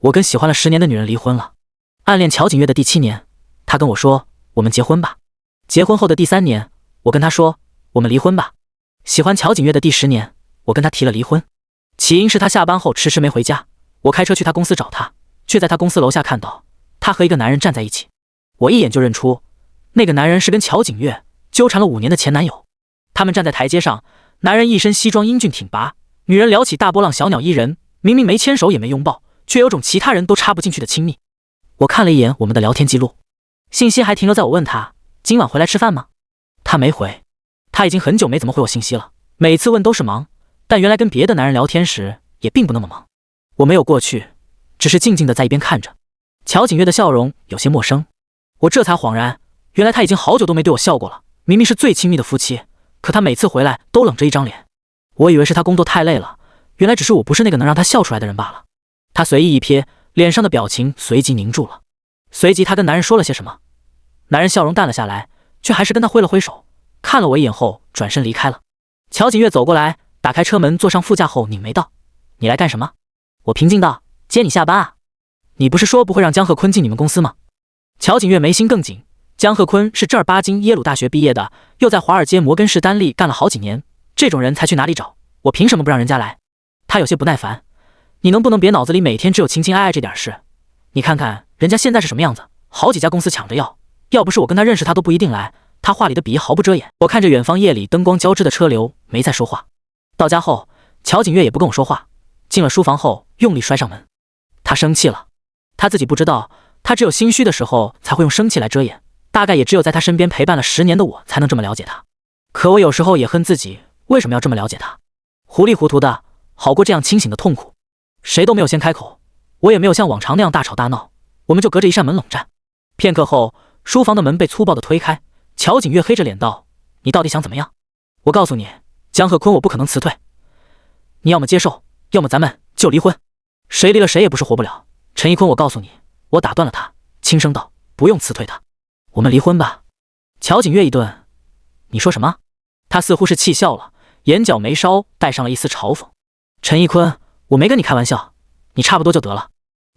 我跟喜欢了10年的女人离婚了。暗恋乔景月的第7年，他跟我说我们结婚吧。结婚后的第3年，我跟他说我们离婚吧。喜欢乔景月的第10年，我跟他提了离婚。起因是他下班后迟迟没回家，我开车去他公司找他，却在他公司楼下看到他和一个男人站在一起。我一眼就认出那个男人是跟乔景月纠缠了5年的前男友。他们站在台阶上，男人一身西装英俊挺拔，女人撩起大波浪小鸟依人，明明没牵手也没拥抱，却有种其他人都插不进去的亲密。我看了一眼我们的聊天记录，信息还停留在我问他今晚回来吃饭吗？他没回。他已经很久没怎么回我信息了，每次问都是忙，但原来跟别的男人聊天时也并不那么忙。我没有过去，只是静静地在一边看着。乔景月的笑容有些陌生，我这才恍然，原来他已经好久都没对我笑过了。明明是最亲密的夫妻，可他每次回来都冷着一张脸。我以为是他工作太累了，原来只是我不是那个能让他笑出来的人罢了。他随意一瞥，脸上的表情随即凝住了。随即他跟男人说了些什么，男人笑容淡了下来，却还是跟他挥了挥手，看了我一眼后转身离开了。乔景月走过来，打开车门坐上副驾后拧眉道：你来干什么？我平静道：接你下班啊。你不是说不会让江鹤坤进你们公司吗？乔景月眉心更紧，江鹤坤是正儿八经耶鲁大学毕业的，又在华尔街摩根士丹利干了好几年，这种人才去哪里找？我凭什么不让人家来？他有些不耐烦，你能不能别脑子里每天只有情情爱爱这点事？你看看人家现在是什么样子，好几家公司抢着要不是我跟他认识他都不一定来。他话里的比毫不遮掩。我看着远方夜里灯光交织的车流，没再说话。到家后，乔景月也不跟我说话，进了书房后用力摔上门。他生气了，他自己不知道，他只有心虚的时候才会用生气来遮掩，大概也只有在他身边陪伴了10年的我才能这么了解他。可我有时候也恨自己为什么要这么了解他，糊里糊涂的好过这样清醒的痛苦。谁都没有先开口，我也没有像往常那样大吵大闹，我们就隔着一扇门冷战。片刻后，书房的门被粗暴的推开，乔景月黑着脸道：你到底想怎么样？我告诉你，江鹤坤我不可能辞退，你要么接受，要么咱们就离婚。谁离了谁也不是活不了。陈一坤，我告诉你，我打断了他，轻声道：不用辞退他，我们离婚吧。乔景月一顿，你说什么？他似乎是气笑了，眼角眉梢带上了一丝嘲讽。陈一坤，我没跟你开玩笑，你差不多就得了。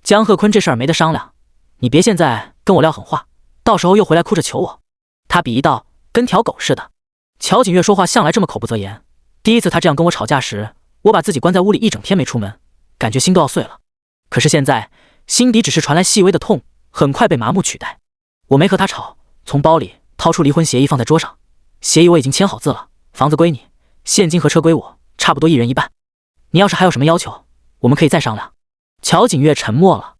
江鹤坤这事儿没得商量，你别现在跟我撂狠话，到时候又回来哭着求我。他鄙夷道：跟条狗似的。乔景月说话向来这么口不择言，第一次他这样跟我吵架时，我把自己关在屋里一整天没出门，感觉心都要碎了。可是现在心底只是传来细微的痛，很快被麻木取代。我没和他吵，从包里掏出离婚协议放在桌上，协议我已经签好字了，房子归你，现金和车归我，差不多1人1半。你要是还有什么要求，我们可以再商量。乔景月沉默了，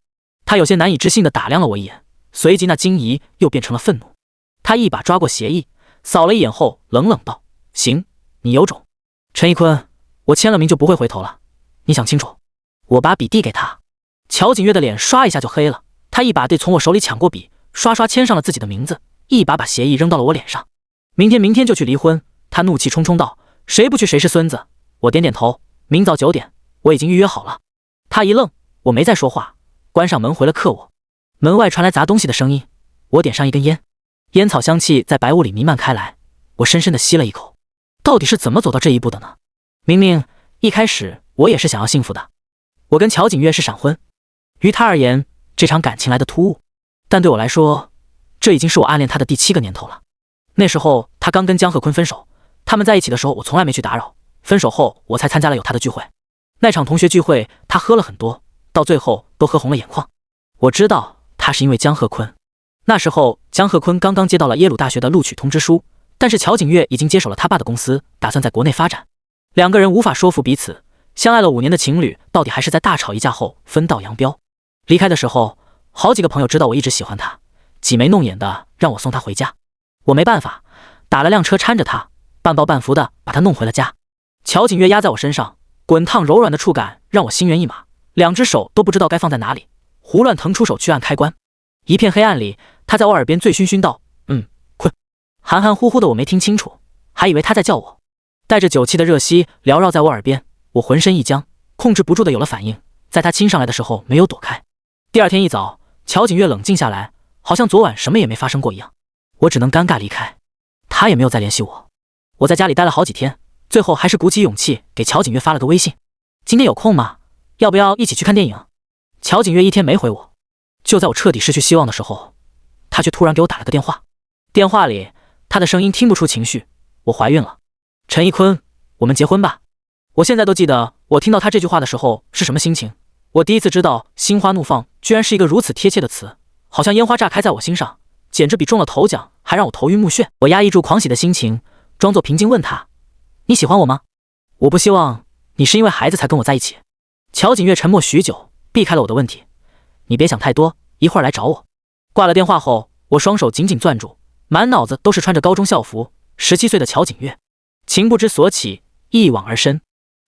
他有些难以置信地打量了我一眼，随即那惊疑又变成了愤怒。他一把抓过协议，扫了一眼后冷冷道：行，你有种。陈一坤，我签了名就不会回头了，你想清楚。我把笔递给他，乔景月的脸刷一下就黑了，他一把地从我手里抢过笔，刷刷签上了自己的名字，一把把协议扔到了我脸上。明天就去离婚。他怒气冲冲道：谁不去谁是孙子。我点点头，明早9点，我已经预约好了。他一愣，我没再说话，关上门回了客卧。门外传来砸东西的声音，我点上一根烟，烟草香气在白雾里弥漫开来，我深深地吸了一口。到底是怎么走到这一步的呢？明明一开始我也是想要幸福的。我跟乔景月是闪婚，于他而言这场感情来的突兀，但对我来说，这已经是我暗恋他的第7个年头了。那时候他刚跟江鹤坤分手，他们在一起的时候我从来没去打扰，分手后我才参加了有他的聚会。那场同学聚会他喝了很多，到最后都喝红了眼眶。我知道他是因为江鹤坤。那时候江鹤坤刚刚接到了耶鲁大学的录取通知书，但是乔景月已经接手了他爸的公司，打算在国内发展。两个人无法说服彼此，相爱了5年的情侣到底还是在大吵一架后分道扬镳。离开的时候，好几个朋友知道我一直喜欢他，挤眉弄眼的让我送他回家。我没办法，打了辆车搀着他，半抱半扶的把他弄回了家。乔景月压在我身上，滚烫柔软的触感让我心猿意马，两只手都不知道该放在哪里，胡乱腾出手去按开关。一片黑暗里，他在我耳边醉醺醺道：困。含含糊糊的我没听清楚，还以为他在叫我。带着酒气的热息缭绕在我耳边，我浑身一僵，控制不住的有了反应，在他亲上来的时候没有躲开。第二天一早，乔景月冷静下来，好像昨晚什么也没发生过一样。我只能尴尬离开，他也没有再联系我。我在家里待了好几天，最后还是鼓起勇气给乔景月发了个微信：今天有空吗？要不要一起去看电影？乔景月一天没回我，就在我彻底失去希望的时候，他却突然给我打了个电话。电话里他的声音听不出情绪，我怀孕了。陈一坤，我们结婚吧。我现在都记得我听到他这句话的时候是什么心情。我第一次知道心花怒放居然是一个如此贴切的词，好像烟花炸开在我心上，简直比中了头奖还让我头晕目眩。我压抑住狂喜的心情，装作平静问他，你喜欢我吗？我不希望你是因为孩子才跟我在一起。乔景月沉默许久，避开了我的问题。你别想太多，一会儿来找我。挂了电话后，我双手紧紧攥住，满脑子都是穿着高中校服17岁的乔景月，情不知所起，一往而深。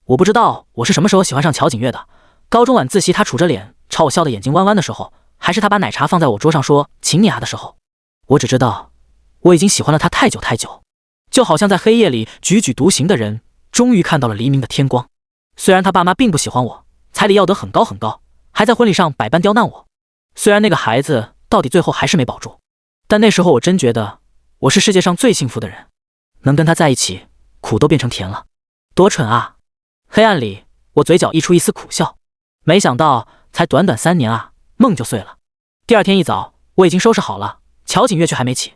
我不知道我是什么时候喜欢上乔景月的，高中晚自习他杵着脸朝我笑得眼睛弯弯的时候，还是他把奶茶放在我桌上说请你啊的时候。我只知道我已经喜欢了他太久太久，就好像在黑夜里踽踽独行的人终于看到了黎明的天光。虽然他爸妈并不喜欢我，彩礼要得很高很高，还在婚礼上百般刁难我，虽然那个孩子到底最后还是没保住，但那时候我真觉得我是世界上最幸福的人，能跟他在一起，苦都变成甜了。多蠢啊！黑暗里我嘴角溢出一丝苦笑，没想到才短短3年啊，梦就碎了。第二天一早，我已经收拾好了，乔景月却还没起。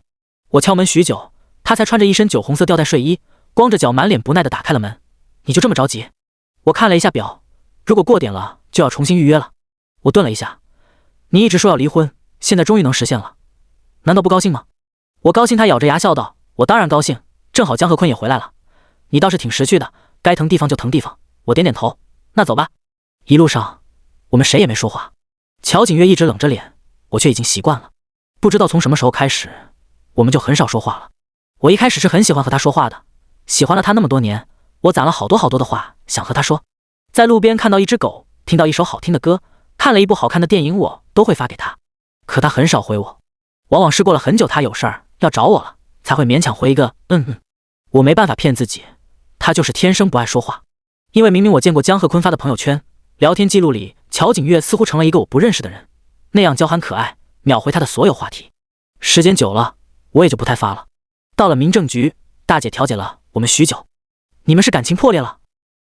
我敲门许久，他才穿着一身酒红色吊带睡衣，光着脚满脸不耐地打开了门。你就这么着急？我看了一下表，如果过点了就要重新预约了。我顿了一下，你一直说要离婚，现在终于能实现了，难道不高兴吗？我高兴。他咬着牙笑道，我当然高兴，正好江河坤也回来了，你倒是挺识趣的，该腾地方就腾地方。我点点头，那走吧。一路上我们谁也没说话，乔景月一直冷着脸，我却已经习惯了。不知道从什么时候开始，我们就很少说话了。我一开始是很喜欢和他说话的，喜欢了他那么多年，我攒了好多好多的话想和他说。在路边看到一只狗，听到一首好听的歌，看了一部好看的电影，我都会发给他，可他很少回我，往往是过了很久他有事儿要找我了，才会勉强回一个我没办法骗自己，他就是天生不爱说话。因为明明我见过江河坤发的朋友圈，聊天记录里乔景月似乎成了一个我不认识的人，那样娇憨可爱，秒回他的所有话题。时间久了，我也就不太发了。到了民政局，大姐调解了我们许久。你们是感情破裂了？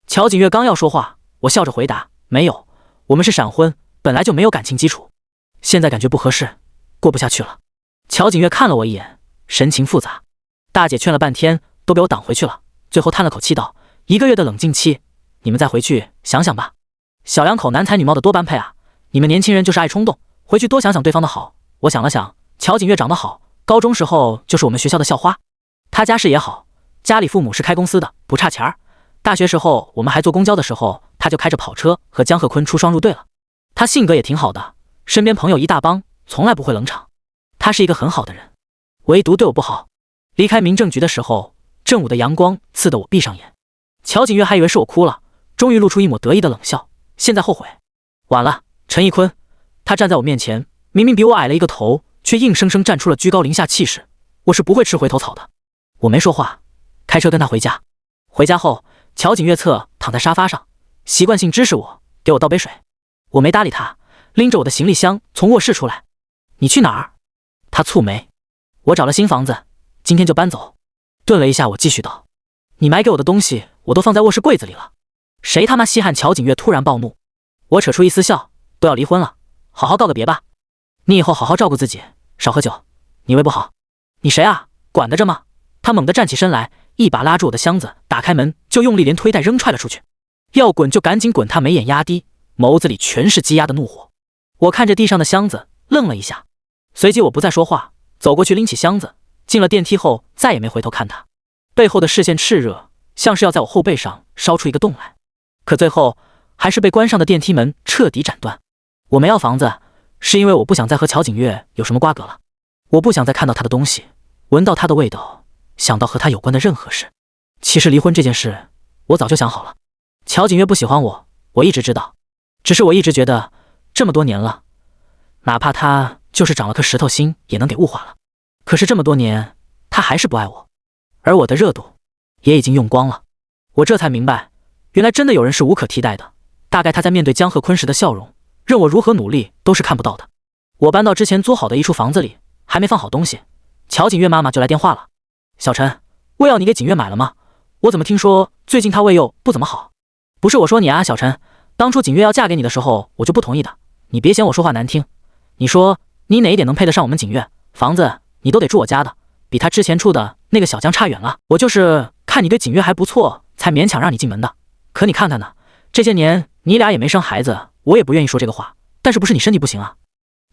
乔景月刚要说话，我笑着回答，没有，我们是闪婚，本来就没有感情基础，现在感觉不合适，过不下去了。乔景月看了我一眼，神情复杂。大姐劝了半天都被我挡回去了，最后叹了口气道，1个月的冷静期，你们再回去想想吧。小两口男才女貌的多般配啊，你们年轻人就是爱冲动，回去多想想对方的好。我想了想，乔景月长得好，高中时候就是我们学校的校花，他家世也好，家里父母是开公司的，不差钱儿。大学时候我们还坐公交的时候，他就开着跑车和江河坤出双入对了。他性格也挺好的，身边朋友一大帮，从来不会冷场。他是一个很好的人，唯独对我不好。离开民政局的时候，正午的阳光刺得我闭上眼。乔景月还以为是我哭了，终于露出一抹得意的冷笑，现在后悔晚了。陈一坤，他站在我面前，明明比我矮了一个头，却硬生生站出了居高临下气势。我是不会吃回头草的。我没说话，开车跟他回家。回家后，乔景月侧躺在沙发上，习惯性支持我，给我倒杯水。我没搭理他，拎着我的行李箱从卧室出来。你去哪儿？他蹙眉。我找了新房子，今天就搬走。顿了一下，我继续道，你买给我的东西我都放在卧室柜子里了。谁他妈稀罕？乔景月突然暴怒。我扯出一丝笑，都要离婚了，好好告个别吧。你以后好好照顾自己，少喝酒，你胃不好。你谁啊？管得着吗？他猛地站起身来，一把拉住我的箱子，打开门就用力连推带扔踹了出去。要滚就赶紧滚！他眉眼压低，眸子里全是积压的怒火。我看着地上的箱子，愣了一下，随即我不再说话，走过去拎起箱子，进了电梯后再也没回头看他。背后的视线炽热，像是要在我后背上烧出一个洞来，可最后还是被关上的电梯门彻底斩断。我没要房子，是因为我不想再和乔景月有什么瓜葛了。我不想再看到他的东西，闻到他的味道，想到和他有关的任何事。其实离婚这件事，我早就想好了。乔景月不喜欢我，我一直知道，只是我一直觉得这么多年了，哪怕他就是长了颗石头心，也能给物化了。可是这么多年，他还是不爱我，而我的热度也已经用光了。我这才明白，原来真的有人是无可替代的。大概他在面对江河坤时的笑容，任我如何努力都是看不到的。我搬到之前租好的一处房子里，还没放好东西，乔景月妈妈就来电话了。小陈，胃药你给景月买了吗？我怎么听说最近她胃又不怎么好？不是我说你啊，小陈，当初景月要嫁给你的时候，我就不同意的。你别嫌我说话难听，你说你哪一点能配得上我们景月？房子你都得住我家的，比他之前处的那个小江差远了。我就是看你对景月还不错，才勉强让你进门的。可你看看呢，这些年你俩也没生孩子，我也不愿意说这个话，但是不是你身体不行啊？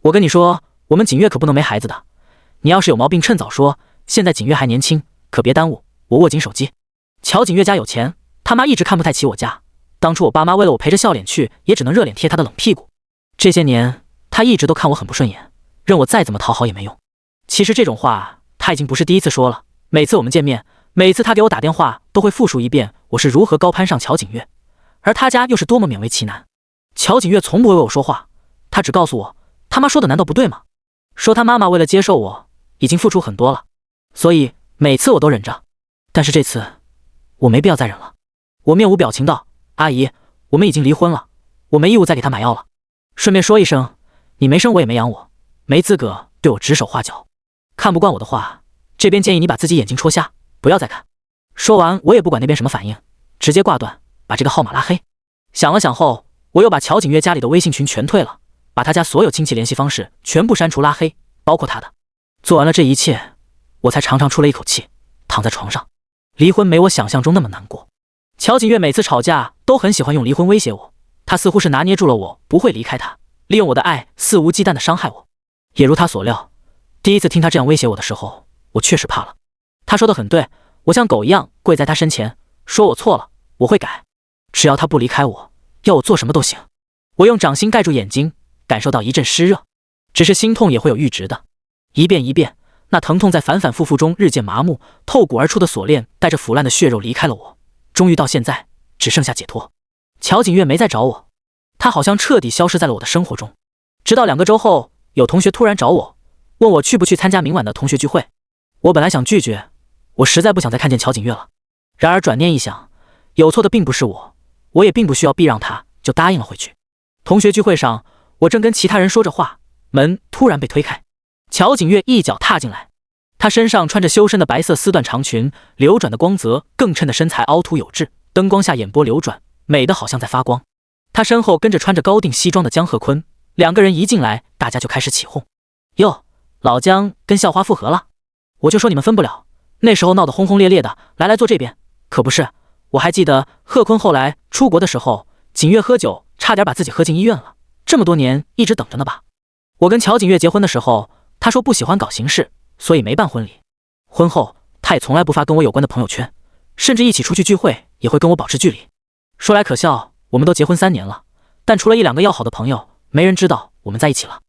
我跟你说，我们景月可不能没孩子的。你要是有毛病，趁早说。现在景月还年轻，可别耽误。我握紧手机。乔景月家有钱，他妈一直看不太起我家。当初我爸妈为了我陪着笑脸去，也只能热脸贴他的冷屁股。这些年，他一直都看我很不顺眼，任我再怎么讨好也没用。其实这种话他已经不是第一次说了。每次我们见面，每次他给我打电话，都会复述一遍我是如何高攀上乔景月，而他家又是多么勉为其难。乔景月从不为我说话，他只告诉我，他妈说的难道不对吗？说他妈妈为了接受我，已经付出很多了，所以每次我都忍着。但是这次，我没必要再忍了。我面无表情道：“阿姨，我们已经离婚了，我没义务再给他买药了。顺便说一声，你没生我也没养我，没资格对我指手画脚。看不惯我的话，这边建议你把自己眼睛戳瞎，不要再看。”说完，我也不管那边什么反应，直接挂断，把这个号码拉黑。想了想后，我又把乔景月家里的微信群全退了，把他家所有亲戚联系方式全部删除拉黑，包括他的。做完了这一切，我才长长出了一口气，躺在床上。离婚没我想象中那么难过。乔景月每次吵架都很喜欢用离婚威胁我，他似乎是拿捏住了我不会离开他，利用我的爱肆无忌惮地伤害我。也如他所料，第一次听他这样威胁我的时候，我确实怕了。他说的很对，我像狗一样跪在他身前，说我错了，我会改，只要他不离开我，要我做什么都行。我用掌心盖住眼睛，感受到一阵湿热，只是心痛也会有阈值的。一遍一遍，那疼痛在反反复复中日渐麻木，透骨而出的锁链带着腐烂的血肉离开了我，终于到现在只剩下解脱。乔景月没再找我，他好像彻底消失在了我的生活中。直到2个周后，有同学突然找我，问我去不去参加明晚的同学聚会。我本来想拒绝，我实在不想再看见乔景月了。然而转念一想，有错的并不是我，我也并不需要避让他，就答应了回去。同学聚会上，我正跟其他人说着话，门突然被推开，乔景月一脚踏进来。她身上穿着修身的白色丝缎长裙，流转的光泽更衬得身材凹凸有致，灯光下眼波流转，美得好像在发光。她身后跟着穿着高定西装的江鹤坤，2个人一进来，大家就开始起哄。哟，老江跟校花复合了，我就说你们分不了，那时候闹得轰轰烈烈的，来坐这边。可不是，我还记得鹤坤后来出国的时候，景月喝酒差点把自己喝进医院了，这么多年一直等着呢吧。我跟乔景月结婚的时候，他说不喜欢搞形式，所以没办婚礼。婚后他也从来不发跟我有关的朋友圈，甚至一起出去聚会也会跟我保持距离。说来可笑，我们都结婚3年了，但除了1-2个要好的朋友，没人知道我们在一起了。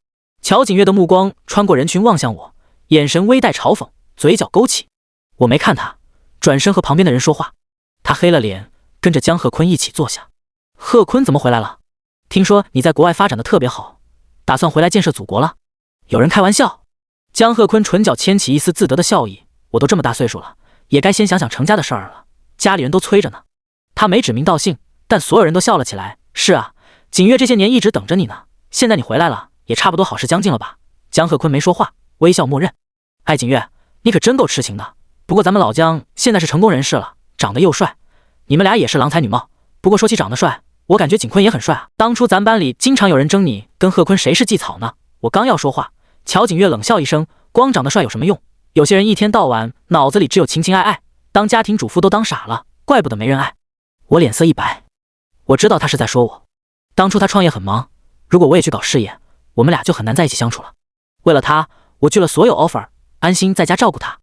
乔景月的目光穿过人群望向我，眼神微带嘲讽，嘴角勾起。我没看他，转身和旁边的人说话。他黑了脸，跟着江鹤坤一起坐下。鹤坤怎么回来了？听说你在国外发展的特别好，打算回来建设祖国了？有人开玩笑。江鹤坤唇角牵起一丝自得的笑意，我都这么大岁数了，也该先想想成家的事儿了，家里人都催着呢。他没指名道姓，但所有人都笑了起来。是啊，景月这些年一直等着你呢，现在你回来了，也差不多好事将近了吧？江鹤坤没说话，微笑默认。哎，景月，你可真够痴情的。不过咱们老江现在是成功人士了，长得又帅，你们俩也是郎才女貌。不过说起长得帅，我感觉景坤也很帅啊。当初咱班里经常有人争你跟鹤坤谁是季草呢。我刚要说话，乔景月冷笑一声，光长得帅有什么用？有些人一天到晚脑子里只有情情爱爱，当家庭主妇都当傻了，怪不得没人爱。我脸色一白，我知道他是在说我。当初他创业很忙，如果我也去搞事业，我们俩就很难在一起相处了。为了他，我拒了所有 offer， 安心在家照顾他。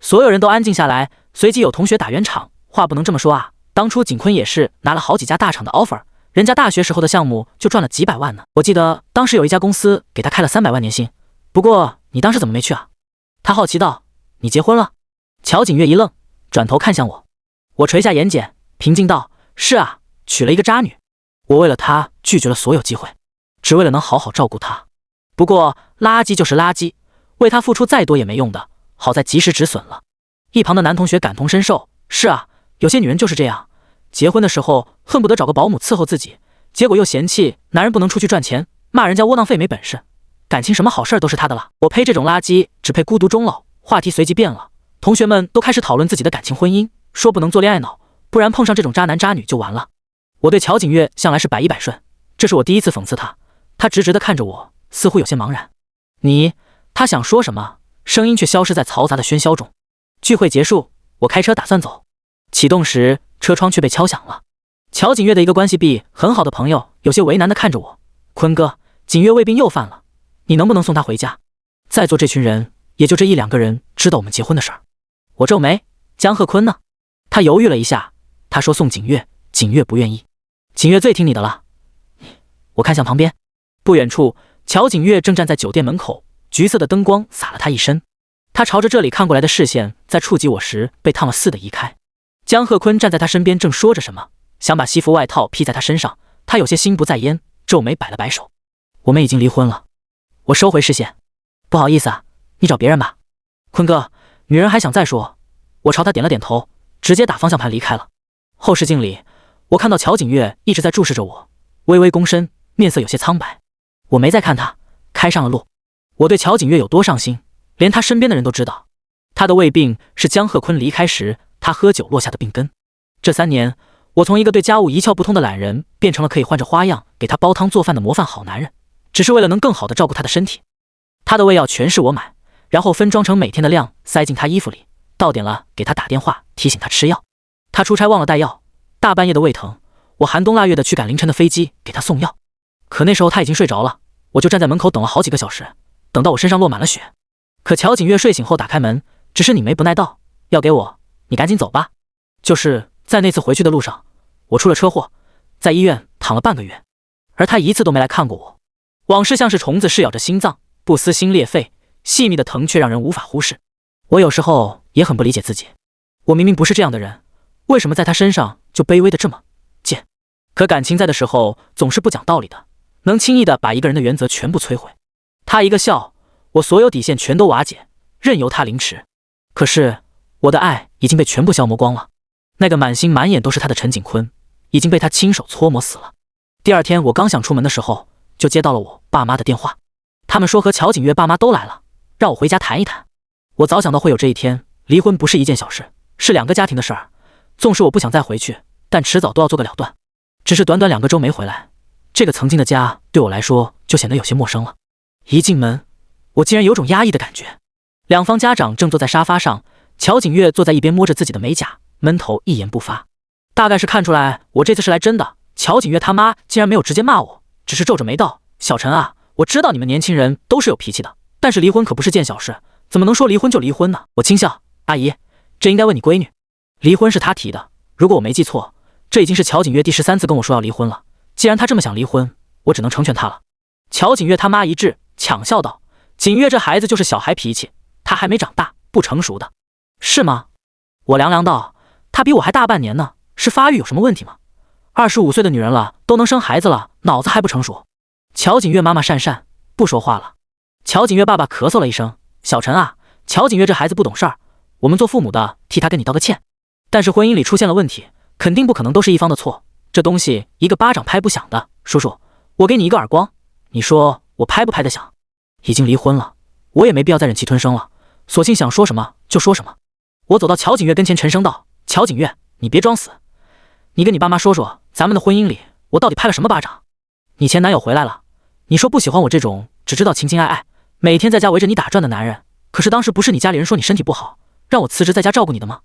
所有人都安静下来，随即有同学打圆场，话不能这么说啊，当初景坤也是拿了好几家大厂的 offer， 人家大学时候的项目就赚了几百万呢。我记得当时有一家公司给他开了300万年薪。不过你当时怎么没去啊？他好奇道。你结婚了？乔景月一愣，转头看向我。我垂下眼睑，平静道，是啊，娶了一个渣女。我为了她拒绝了所有机会，只为了能好好照顾她。不过垃圾就是垃圾，为她付出再多也没用的，好在及时止损了。一旁的男同学感同身受，是啊，有些女人就是这样，结婚的时候恨不得找个保姆伺候自己，结果又嫌弃男人不能出去赚钱，骂人家窝囊废没本事，感情什么好事都是他的了。我呸，这种垃圾只配孤独终老。话题随即变了，同学们都开始讨论自己的感情婚姻，说不能做恋爱脑，不然碰上这种渣男渣女就完了。我对乔景月向来是百依百顺，这是我第一次讽刺他，他直直地看着我，似乎有些茫然。你……他想说什么，声音却消失在嘈杂的喧嚣中。聚会结束，我开车打算走，启动时车窗却被敲响了。乔景月的一个关系币很好的朋友有些为难地看着我：“坤哥，景月胃病又犯了，你能不能送他回家？”在座这群人，也就这1、2个人知道我们结婚的事儿。我皱眉：“江鹤坤呢？”他犹豫了一下，他说送景月，景月不愿意。景月最听你的了。我看向旁边，不远处，乔景月正站在酒店门口，橘色的灯光洒了他一身。他朝着这里看过来的视线，在触及我时被烫了似的移开。江鹤坤站在他身边，正说着什么，想把西服外套披在他身上。他有些心不在焉，皱眉摆了摆手：“我们已经离婚了。”我收回视线：“不好意思啊，你找别人吧。”坤哥，女人还想再说。我朝他点了点头，直接打方向盘离开了。后视镜里，我看到乔景月一直在注视着我，微微躬身，面色有些苍白。我没再看他，开上了路。我对乔景月有多上心，连他身边的人都知道。他的胃病是江鹤坤离开时他喝酒落下的病根。这3年，我从一个对家务一窍不通的懒人，变成了可以换着花样给他煲汤做饭的模范好男人，只是为了能更好地照顾他的身体。他的胃药全是我买，然后分装成每天的量，塞进他衣服里，到点了给他打电话提醒他吃药。他出差忘了带药，大半夜的胃疼，我寒冬腊月的去赶凌晨的飞机给他送药。可那时候他已经睡着了，我就站在门口等了好几个小时，等到我身上落满了血。可乔景月睡醒后打开门，只是你没不耐道：“药给我，你赶紧走吧。”就是在那次回去的路上，我出了车祸，在医院躺了半个月，而他一次都没来看过我。往事像是虫子噬咬着心脏，不撕心裂肺，细密的疼却让人无法忽视。我有时候也很不理解自己，我明明不是这样的人，为什么在他身上就卑微的这么贱？可感情在的时候总是不讲道理的，能轻易的把一个人的原则全部摧毁。他一个笑，我所有底线全都瓦解，任由他凌迟。可是我的爱已经被全部消磨光了。那个满心满眼都是他的陈景坤，已经被他亲手搓磨死了。第二天我刚想出门的时候，就接到了我爸妈的电话，他们说和乔景月爸妈都来了，让我回家谈一谈。我早想到会有这一天，离婚不是一件小事，是2个家庭的事儿。纵使我不想再回去，但迟早都要做个了断。只是短短2个周没回来，这个曾经的家对我来说就显得有些陌生了。一进门，我竟然有种压抑的感觉。2方家长正坐在沙发上，乔景月坐在一边摸着自己的美甲，闷头一言不发。大概是看出来我这次是来真的，乔景月他妈竟然没有直接骂我，只是皱着眉道：“小陈啊，我知道你们年轻人都是有脾气的，但是离婚可不是件小事，怎么能说离婚就离婚呢？”我轻笑：“阿姨，这应该问你闺女。离婚是她提的，如果我没记错，这已经是乔景月第13次跟我说要离婚了。既然她这么想离婚，我只能成全她了。”乔景月他妈一致抢笑道：“景月这孩子就是小孩脾气，他还没长大，不成熟的。”是吗？我凉凉道：“他比我还大半年呢，是发育有什么问题吗？25岁的女人了，都能生孩子了，脑子还不成熟？”乔景月妈妈讪讪不说话了。乔景月爸爸咳嗽了一声：“小陈啊，乔景月这孩子不懂事儿，我们做父母的替他跟你道个歉。但是婚姻里出现了问题，肯定不可能都是一方的错，这东西一个巴掌拍不响的。叔叔，我给你一个耳光，你说我拍不拍得响？已经离婚了，我也没必要再忍气吞声了，索性想说什么就说什么。”我走到乔景月跟前，沉声道：“乔景月，你别装死，你跟你爸妈说说，咱们的婚姻里我到底拍了什么巴掌？你前男友回来了，你说不喜欢我这种只知道情情爱爱，每天在家围着你打转的男人，可是当时不是你家里人说你身体不好，让我辞职在家照顾你的吗？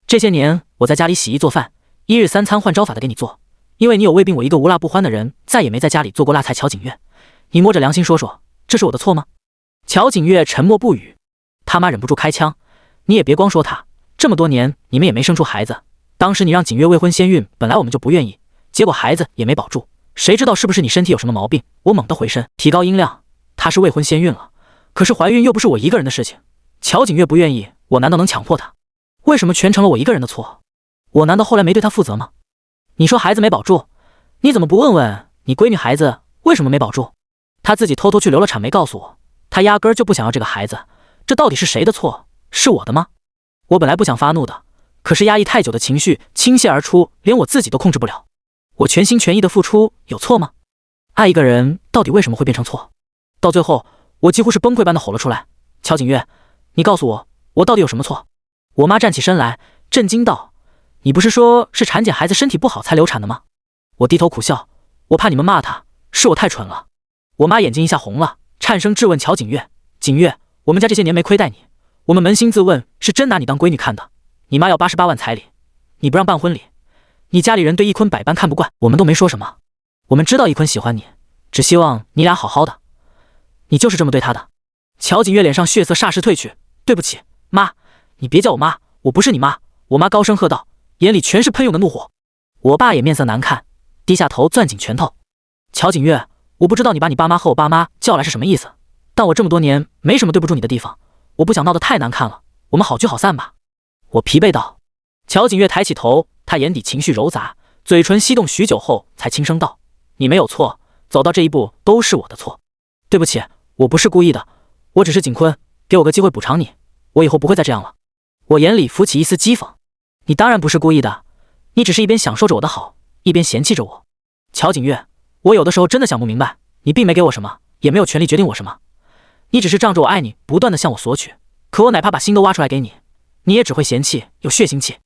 这些年我在家里洗衣做饭，1日3餐换招法的给你做，因为你有胃病，我一个无辣不欢的人再也没在家里做过辣菜。乔景月，你摸着良心说说，这是我的错吗？”乔景月沉默不语，他妈忍不住开枪：“你也别光说他，这么多年你们也没生出孩子，当时你让景月未婚先孕，本来我们就不愿意，结果孩子也没保住，谁知道是不是你身体有什么毛病？”我猛地回身，提高音量：“她是未婚先孕了，可是怀孕又不是我一个人的事情，乔景月不愿意，我难道能强迫她？为什么全成了我一个人的错？我难道后来没对她负责吗？你说孩子没保住，你怎么不问问你闺女孩子为什么没保住？她自己偷偷去流了产，没告诉我，她压根儿就不想要这个孩子，这到底是谁的错？是我的吗？”我本来不想发怒的，可是压抑太久的情绪倾泻而出，连我自己都控制不了。我全心全意的付出有错吗？爱一个人到底为什么会变成错？到最后我几乎是崩溃般的吼了出来：“乔景月，你告诉我，我到底有什么错？”我妈站起身来，震惊道：“你不是说是产检孩子身体不好才流产的吗？”我低头苦笑：“我怕你们骂他，是我太蠢了。我妈眼睛一下红了，颤声质问乔景月：“景月，我们家这些年没亏待你，我们扪心自问，是真拿你当闺女看的。你妈要88万彩礼，你不让办婚礼，你家里人对易坤百般看不惯，我们都没说什么。我们知道易坤喜欢你，只希望你俩好好的。你就是这么对他的。”乔景月脸上血色霎时褪去：“对不起，妈，你别叫我妈，我不是你妈。”我妈高声喝道，眼里全是喷涌的怒火。我爸也面色难看，低下头攥紧拳头。乔景月，我不知道你把你爸妈和我爸妈叫来是什么意思，但我这么多年没什么对不住你的地方，我不想闹得太难看了，我们好聚好散吧。我疲惫道。乔景月抬起头，他眼底情绪揉杂，嘴唇翕动许久后才轻声道：“你没有错，走到这一步都是我的错。对不起，我不是故意的，我只是景坤，给我个机会补偿你，我以后不会再这样了。”我眼里浮起一丝讥讽：“你当然不是故意的，你只是一边享受着我的好，一边嫌弃着我。”乔景月，我有的时候真的想不明白，你并没给我什么，也没有权利决定我什么，你只是仗着我爱你，不断的向我索取，可我哪怕把心都挖出来给你，你也只会嫌弃，有血腥气。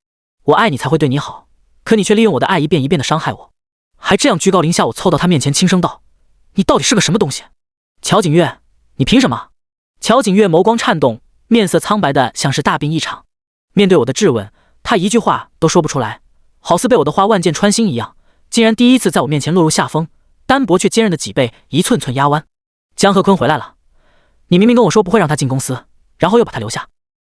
我爱你才会对你好，可你却利用我的爱一遍一遍的伤害我，还这样居高临下。我凑到他面前轻声道：“你到底是个什么东西？”乔景月，你凭什么？乔景月眸光颤动，面色苍白的像是大病一场。面对我的质问，他一句话都说不出来，好似被我的话万箭穿心一样，竟然第一次在我面前落入下风，单薄却坚韧的脊背一寸寸压弯。江鹤坤回来了，你明明跟我说不会让他进公司，然后又把他留下。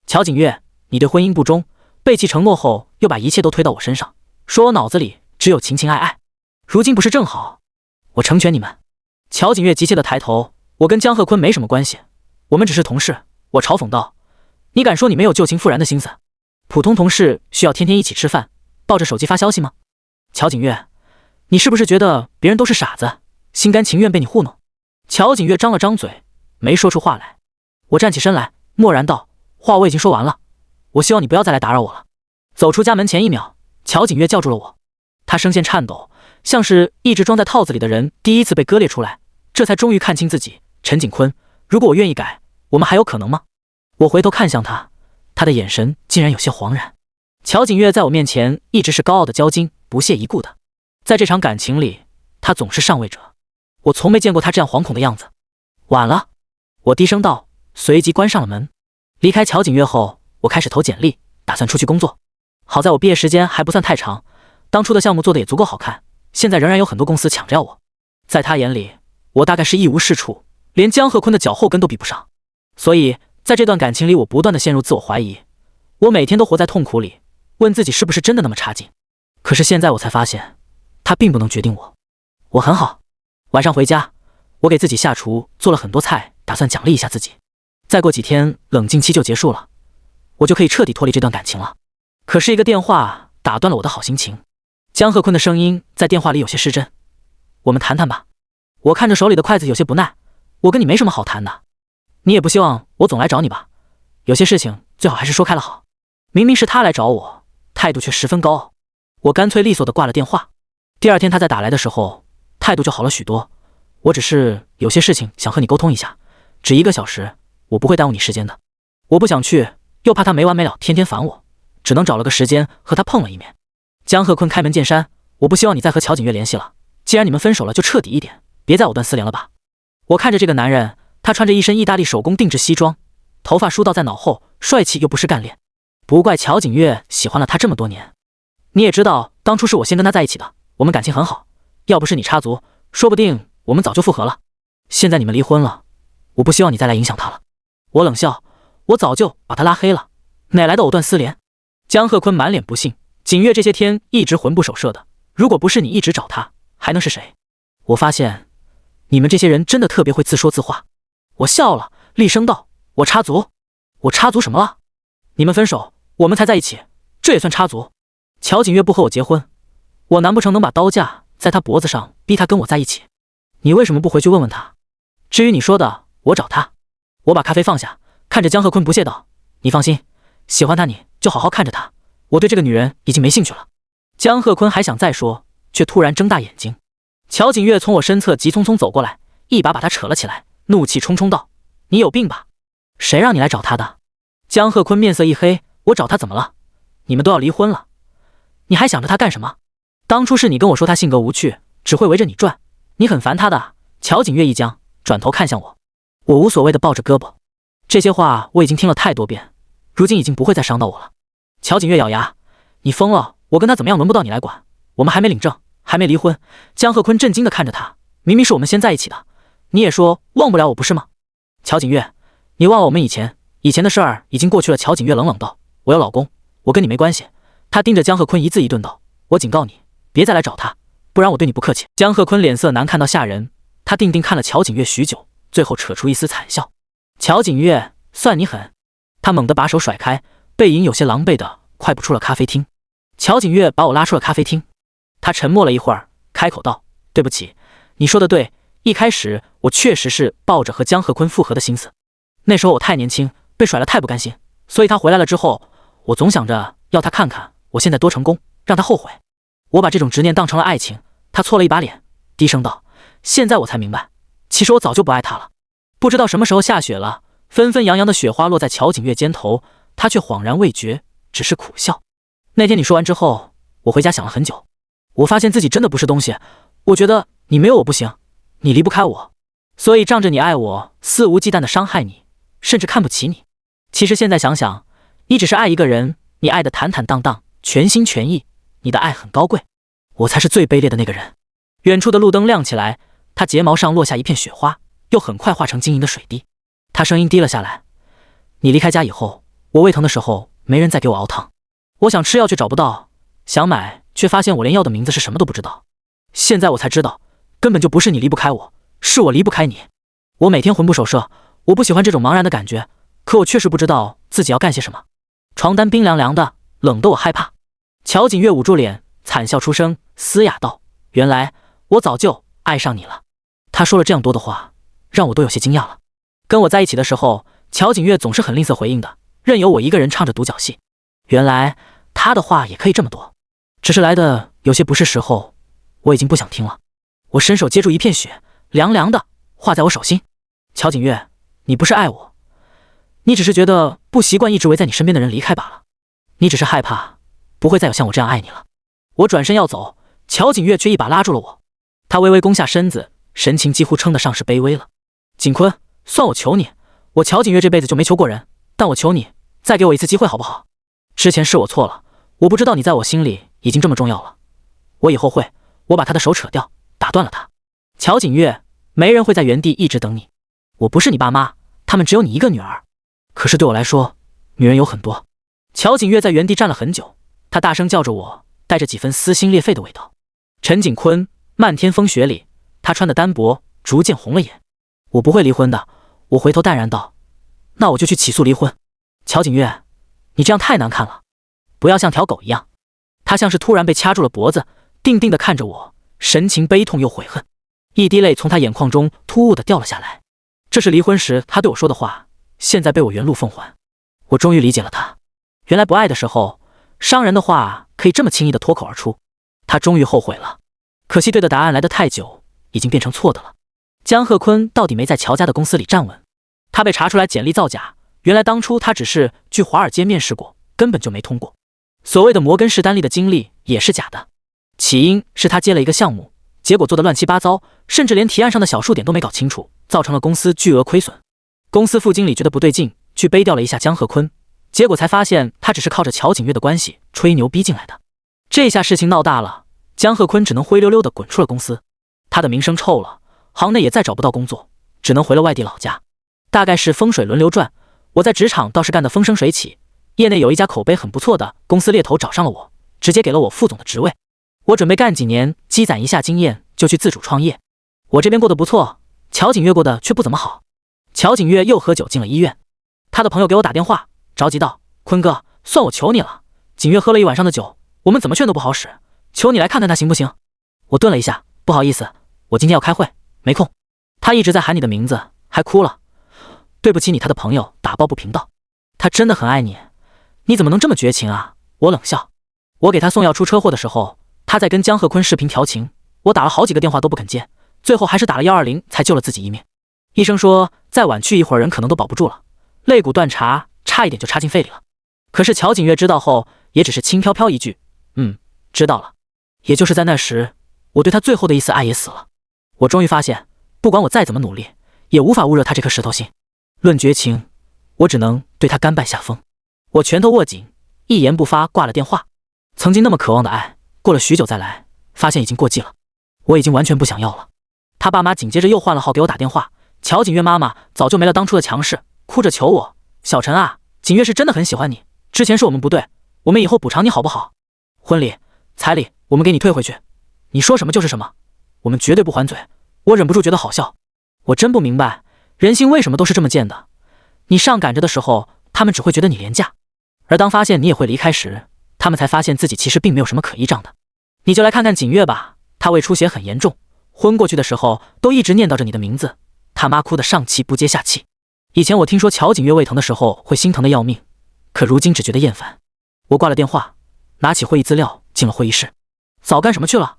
乔景月，你对婚姻不忠，背弃承诺后又把一切都推到我身上，说我脑子里只有情情爱爱，如今不是正好，我成全你们。乔景月急切的抬头，我跟江鹤坤没什么关系，我们只是同事。我嘲讽道：“你敢说你没有旧情复燃的心思？普通同事需要天天一起吃饭，抱着手机发消息吗？”乔景月，你是不是觉得别人都是傻子，心甘情愿被你糊弄？乔景月张了张嘴，没说出话来。我站起身来，默然道：“话我已经说完了，我希望你不要再来打扰我了。”走出家门前1秒，乔景月叫住了我，他声线颤抖，像是一直装在套子里的人第一次被割裂出来，这才终于看清自己。陈景坤，如果我愿意改，我们还有可能吗？我回头看向他，他的眼神竟然有些惶然。乔景月在我面前一直是高傲的骄矜，不屑一顾的，在这场感情里，他总是上位者。我从没见过他这样惶恐的样子。晚了，我低声道，随即关上了门。离开乔景月后，我开始投简历，打算出去工作。好在我毕业时间还不算太长，当初的项目做得也足够好看，现在仍然有很多公司抢着要我。在他眼里，我大概是一无是处，连江鹤坤的脚后跟都比不上。所以在这段感情里，我不断的陷入自我怀疑，我每天都活在痛苦里，问自己是不是真的那么差劲。可是现在我才发现，他并不能决定我。我很好。晚上回家，我给自己下厨做了很多菜，打算奖励一下自己。再过几天冷静期就结束了，我就可以彻底脱离这段感情了。可是一个电话打断了我的好心情。江鹤坤的声音在电话里有些失真：“我们谈谈吧。”我看着手里的筷子有些不耐：“我跟你没什么好谈的，你也不希望我总来找你吧？有些事情最好还是说开了好。”明明是他来找我，态度却十分高傲。我干脆利索地挂了电话。第二天他再打来的时候，态度就好了许多。我只是有些事情想和你沟通一下，只1个小时，我不会耽误你时间的。我不想去，又怕他没完没了，天天烦我，只能找了个时间和他碰了一面。江鹤坤开门见山：“我不希望你再和乔景月联系了，既然你们分手了，就彻底一点，别再藕断丝连了吧。”我看着这个男人，他穿着一身意大利手工定制西装，头发梳到在脑后，帅气又不失干练。不怪乔景月喜欢了他这么多年。你也知道，当初是我先跟他在一起的，我们感情很好，要不是你插足，说不定我们早就复合了。现在你们离婚了，我不希望你再来影响他了。我冷笑：“我早就把他拉黑了，哪来的藕断丝连？”江鹤坤满脸不信：“景月这些天一直魂不守舍的，如果不是你一直找他，还能是谁？”我发现你们这些人真的特别会自说自话。我笑了，厉声道：“我插足？我插足什么了？你们分手，我们才在一起，这也算插足？乔景月不和我结婚，我难不成能把刀架在他脖子上，逼他跟我在一起？你为什么不回去问问他？至于你说的我找他……”我把咖啡放下，看着江鹤坤不屑道：“你放心，喜欢他你就好好看着他，我对这个女人已经没兴趣了。”江鹤坤还想再说，却突然睁大眼睛。乔景月从我身侧急匆匆走过来，一把他扯了起来，怒气冲冲道：“你有病吧？谁让你来找他的？”江鹤坤面色一黑：“我找他怎么了？你们都要离婚了，你还想着他干什么？当初是你跟我说他性格无趣，只会围着你转，你很烦他的。”乔景月一僵：“转头看向我。我无所谓的抱着胳膊，这些话我已经听了太多遍，如今已经不会再伤到我了。乔景月咬牙：“你疯了！我跟他怎么样轮不到你来管，我们还没领证，还没离婚。”江鹤坤震惊的看着他，明明是我们先在一起的，你也说忘不了我不是吗？乔景月，你忘了我们以前的事儿已经过去了。乔景月冷冷道：“我有老公，我跟你没关系。”他盯着江鹤坤一字一顿道：“我警告你，别再来找他，不然我对你不客气。”江鹤坤脸色难看到吓人，他定定看了乔景月许久，最后扯出一丝惨笑：“乔景月，算你狠！”他猛地把手甩开，背影有些狼狈的快步出了咖啡厅。乔景月把我拉出了咖啡厅，他沉默了一会儿，开口道：“对不起，你说的对，一开始我确实是抱着和江鹤坤复合的心思，那时候我太年轻，被甩了太不甘心，所以他回来了之后，我总想着要他看看我现在多成功，让他后悔。我把这种执念当成了爱情。”他搓了一把脸，低声道：“现在我才明白，其实我早就不爱他了。”不知道什么时候下雪了，纷纷扬扬的雪花落在乔景月肩头，他却恍然未觉，只是苦笑。那天你说完之后，我回家想了很久，我发现自己真的不是东西。我觉得你没有我不行，你离不开我，所以仗着你爱我，肆无忌惮的伤害你，甚至看不起你。其实现在想想，你只是爱一个人，你爱的坦坦荡荡，全心全意，你的爱很高贵，我才是最卑劣的那个人。远处的路灯亮起来，他睫毛上落下一片雪花，又很快化成晶莹的水滴。他声音低了下来：“你离开家以后，我胃疼的时候没人再给我熬汤，我想吃药却找不到，想买却发现我连药的名字是什么都不知道。现在我才知道，根本就不是你离不开我，是我离不开你。我每天魂不守舍，我不喜欢这种茫然的感觉，可我确实不知道自己要干些什么。床单冰凉凉的，冷得我害怕。”乔景月捂住脸，惨笑出声，嘶哑道：“原来我早就爱上你了。”他说了这样多的话，让我都有些惊讶了。跟我在一起的时候，乔景月总是很吝啬回应的，任由我一个人唱着独角戏。原来他的话也可以这么多，只是来的有些不是时候，我已经不想听了。我伸手接住一片雪，凉凉的，化在我手心。乔景月，你不是爱我，你只是觉得不习惯一直围在你身边的人离开罢了。你只是害怕不会再有像我这样爱你了。我转身要走，乔景月却一把拉住了我。他微微弓下身子，神情几乎称得上是卑微了。景坤，算我求你，我乔景月这辈子就没求过人，但我求你，再给我一次机会好不好？之前是我错了，我不知道你在我心里已经这么重要了。我以后会，我把他的手扯掉，打断了他。乔景月，没人会在原地一直等你。我不是你爸妈，他们只有你一个女儿。可是对我来说，女人有很多。乔景月在原地站了很久，他大声叫着我，带着几分撕心裂肺的味道。陈景坤，漫天风雪里，他穿的单薄，逐渐红了眼。我不会离婚的，我回头淡然道。那我就去起诉离婚。乔景月，你这样太难看了，不要像条狗一样。他像是突然被掐住了脖子，定定地看着我，神情悲痛又悔恨，一滴泪从他眼眶中突兀地掉了下来。这是离婚时他对我说的话，现在被我原路奉还。我终于理解了他，原来不爱的时候，伤人的话可以这么轻易地脱口而出。他终于后悔了，可惜对的答案来得太久，已经变成错的了。江鹤坤到底没在乔家的公司里站稳，他被查出来简历造假，原来当初他只是去华尔街面试过，根本就没通过。所谓的摩根士丹利的经历也是假的，起因是他接了一个项目，结果做得乱七八糟，甚至连提案上的小数点都没搞清楚，造成了公司巨额亏损。公司副经理觉得不对劲，去背调了一下江鹤坤，结果才发现他只是靠着乔景月的关系吹牛逼进来的。这下事情闹大了，江鹤坤只能灰溜溜地滚出了公司，他的名声臭了，行内也再找不到工作，只能回了外地老家。大概是风水轮流转，我在职场倒是干得风生水起，业内有一家口碑很不错的公司猎头找上了我，直接给了我副总的职位。我准备干几年，积攒一下经验，就去自主创业。我这边过得不错，乔景月过得却不怎么好。乔景月又喝酒进了医院，他的朋友给我打电话，着急道：“坤哥，算我求你了，景月喝了一晚上的酒，我们怎么劝都不好使，求你来看看他行不行？”我顿了一下，不好意思，我今天要开会，没空。他一直在喊你的名字，还哭了。对不起你，他的朋友打抱不平道。他真的很爱你，你怎么能这么绝情啊？我冷笑。我给他送药出车祸的时候，他在跟江鹤坤视频调情，我打了好几个电话都不肯接，最后还是打了120才救了自己一命。医生说再晚去一会儿人可能都保不住了，肋骨断查，差一点就插进肺里了。可是乔景月知道后，也只是轻飘飘一句：“知道了。”也就是在那时，我对他最后的一丝爱也死了。我终于发现，不管我再怎么努力，也无法捂热他这颗石头心。论绝情，我只能对他甘拜下风。我拳头握紧，一言不发挂了电话。曾经那么渴望的爱，过了许久再来，发现已经过季了。我已经完全不想要了。他爸妈紧接着又换了号给我打电话，乔景月妈妈早就没了当初的强势，哭着求我：小陈啊，景月是真的很喜欢你，之前是我们不对，我们以后补偿你好不好？婚礼、彩礼我们给你退回去，你说什么就是什么，我们绝对不还嘴。我忍不住觉得好笑，我真不明白人心为什么都是这么贱的。你上赶着的时候，他们只会觉得你廉价，而当发现你也会离开时，他们才发现自己其实并没有什么可依仗的。你就来看看景月吧，她胃出血很严重，昏过去的时候都一直念叨着你的名字，他妈哭得上气不接下气。以前我听说乔景月胃疼的时候会心疼的要命，可如今只觉得厌烦。我挂了电话，拿起会议资料进了会议室。早干什么去了？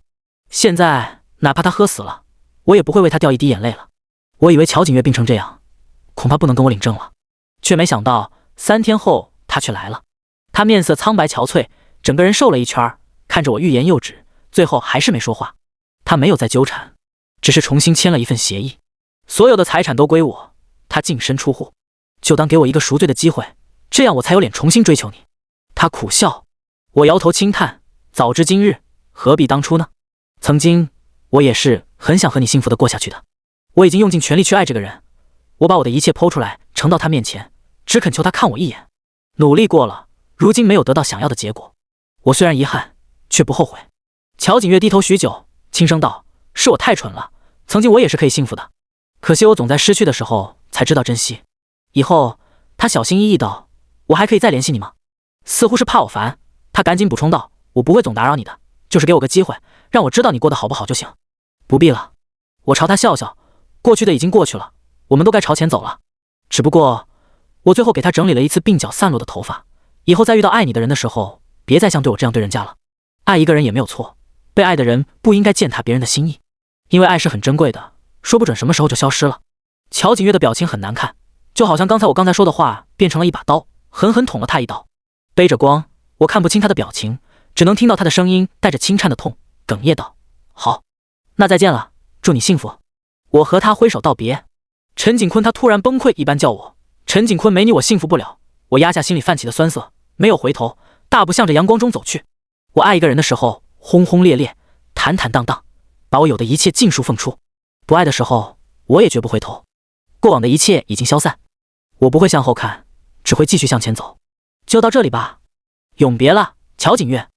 现在哪怕他喝死了，我也不会为他掉一滴眼泪了。我以为乔景月病成这样，恐怕不能跟我领证了，却没想到3天后他却来了。他面色苍白憔悴，整个人瘦了一圈，看着我欲言又止，最后还是没说话。他没有再纠缠，只是重新签了一份协议，所有的财产都归我，他净身出户，就当给我一个赎罪的机会，这样我才有脸重新追求你。他苦笑，我摇头轻叹，早知今日，何必当初呢？曾经我也是很想和你幸福的过下去的，我已经用尽全力去爱这个人，我把我的一切剖出来呈到他面前，只恳求他看我一眼。努力过了，如今没有得到想要的结果，我虽然遗憾，却不后悔。乔景月低头许久，轻声道：是我太蠢了，曾经我也是可以幸福的，可惜我总在失去的时候才知道珍惜。以后，他小心翼翼道：我还可以再联系你吗？似乎是怕我烦，他赶紧补充道：我不会总打扰你的，就是给我个机会，让我知道你过得好不好就行。不必了。我朝他笑笑，过去的已经过去了，我们都该朝前走了。只不过我最后给他整理了一次鬓角散落的头发，以后再遇到爱你的人的时候，别再像对我这样对人家了。爱一个人也没有错，被爱的人不应该践踏别人的心意，因为爱是很珍贵的，说不准什么时候就消失了。乔景月的表情很难看，就好像我刚才说的话变成了一把刀，狠狠捅了他一刀。背着光，我看不清他的表情，只能听到他的声音带着轻颤的痛，哽咽道：好，那再见了，祝你幸福。我和他挥手道别。陈景坤他突然崩溃一般叫我：陈景坤，没你我幸福不了。我压下心里泛起的酸涩，没有回头，大步向着阳光中走去。我爱一个人的时候轰轰烈烈，坦坦荡荡，把我有的一切尽数奉出；不爱的时候，我也绝不回头。过往的一切已经消散，我不会向后看，只会继续向前走。就到这里吧，永别了，乔景月。